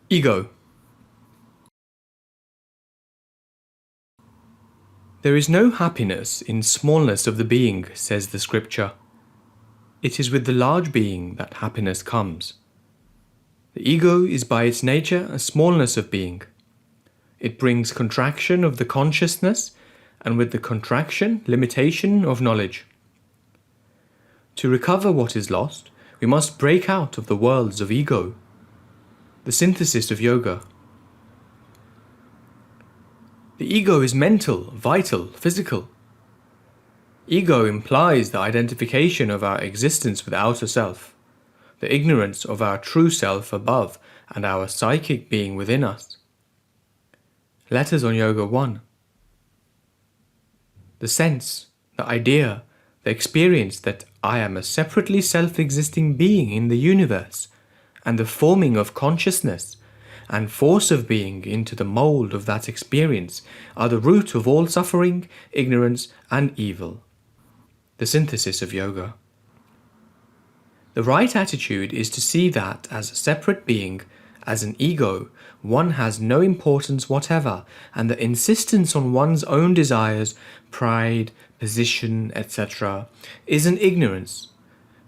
Ego. There is no happiness in smallness of the being, says the scripture. It is with the large being that happiness comes. The ego is by its nature a smallness of being. It brings contraction of the consciousness, and with the contraction, limitation of knowledge. To recover what is lost, we must break out of the worlds of ego. The synthesis of yoga. The ego is mental, vital, physical. Ego implies the identification of our existence with outer self, the ignorance of our true self above and our psychic being within us. Letters on Yoga 1. The sense, the idea, the experience that I am a separately self-existing being in the universe, and the forming of consciousness and force of being into the mold of that experience are the root of all suffering, ignorance, and evil. The synthesis of yoga. The right attitude is to see that as a separate being, as an ego, one has no importance whatever, and the insistence on one's own desires, pride, position, etc., is an ignorance,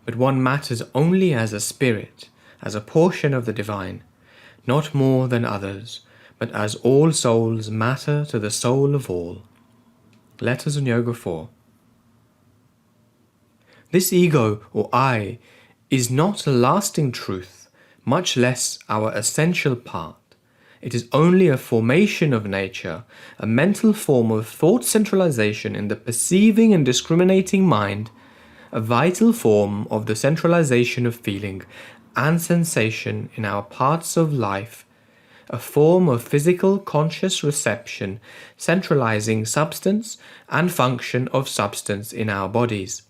but one matters only as a spirit, as a portion of the divine, not more than others, but as all souls matter to the soul of all. Letters on Yoga 4. This ego, or I, is not a lasting truth, much less our essential part. It is only a formation of nature, a mental form of thought centralization in the perceiving and discriminating mind, a vital form of the centralization of feeling and sensation in our parts of life, a form of physical conscious reception centralizing substance and function of substance in our bodies.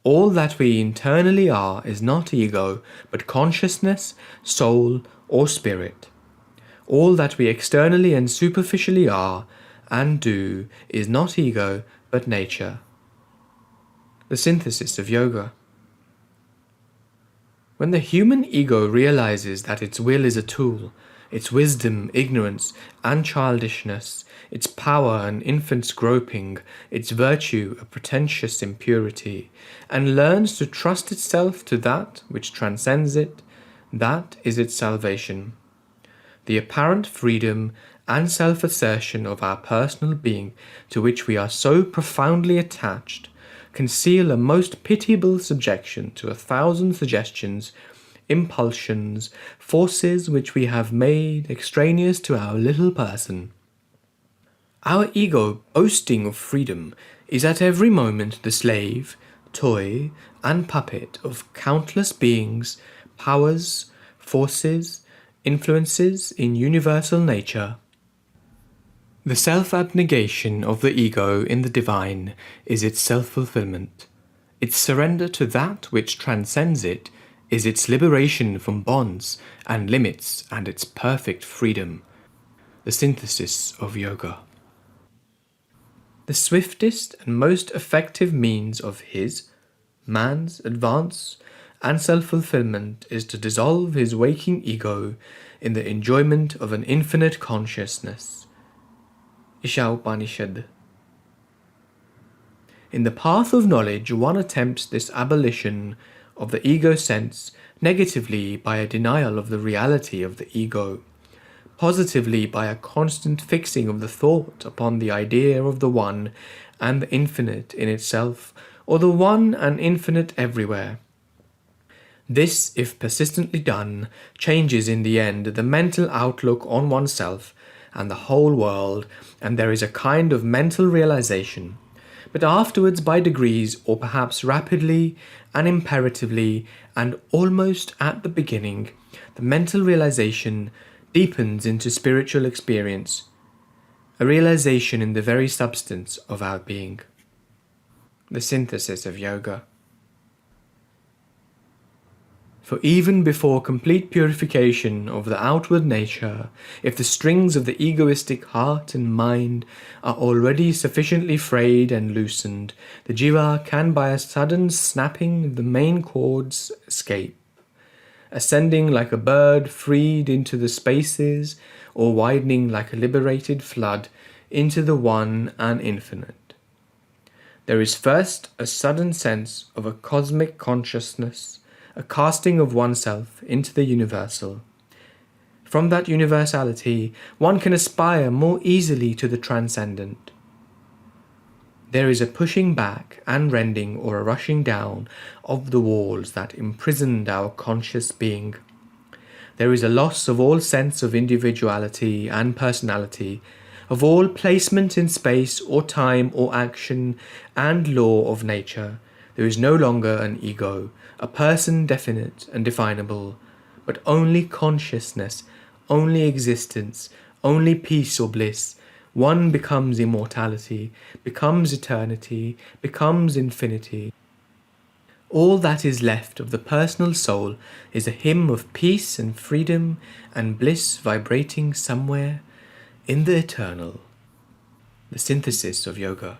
All that we internally are is not ego, but consciousness, soul, or spirit. All that we externally and superficially are and do is not ego, but nature. The synthesis of yoga. When the human ego realizes that its will is a tool, its wisdom, ignorance, and childishness, its power an infant's groping, its virtue a pretentious impurity, and learns to trust itself to that which transcends it, that is its salvation. The apparent freedom and self-assertion of our personal being, to which we are so profoundly attached, conceal a most pitiable subjection to 1,000 suggestions, impulsions, forces which we have made extraneous to our little person. Our ego, boasting of freedom, is at every moment the slave, toy, and puppet of countless beings, powers, forces, influences in universal nature. The self-abnegation of the ego in the divine is its self-fulfillment. Its surrender to that which transcends it is its liberation from bonds and limits and its perfect freedom. The synthesis of yoga. The swiftest and most effective means of man's advance and self-fulfillment is to dissolve his waking ego in the enjoyment of an infinite consciousness. Isha Upanishad. In the path of knowledge, one attempts this abolition of the ego sense negatively by a denial of the reality of the ego, positively by a constant fixing of the thought upon the idea of the one and the infinite in itself, or the one and infinite everywhere. This, if persistently done, changes in the end the mental outlook on oneself and the whole world, and there is a kind of mental realization. But afterwards, by degrees, or perhaps rapidly and imperatively, and almost at the beginning, the mental realization deepens into spiritual experience, a realization in the very substance of our being. The synthesis of yoga. For even before complete purification of the outward nature, if the strings of the egoistic heart and mind are already sufficiently frayed and loosened, the jiva can by a sudden snapping of the main cords escape, ascending like a bird freed into the spaces, or widening like a liberated flood into the one and infinite. There is first a sudden sense of a cosmic consciousness, a casting of oneself into the universal. From that universality, one can aspire more easily to the transcendent. There is a pushing back and rending or a rushing down of the walls that imprisoned our conscious being. There is a loss of all sense of individuality and personality, of all placement in space or time or action and law of nature. There is no longer an ego, a person definite and definable, but only consciousness, only existence, only peace or bliss. One becomes immortality, becomes eternity, becomes infinity. All that is left of the personal soul is a hymn of peace and freedom and bliss vibrating somewhere in the eternal. The synthesis of yoga.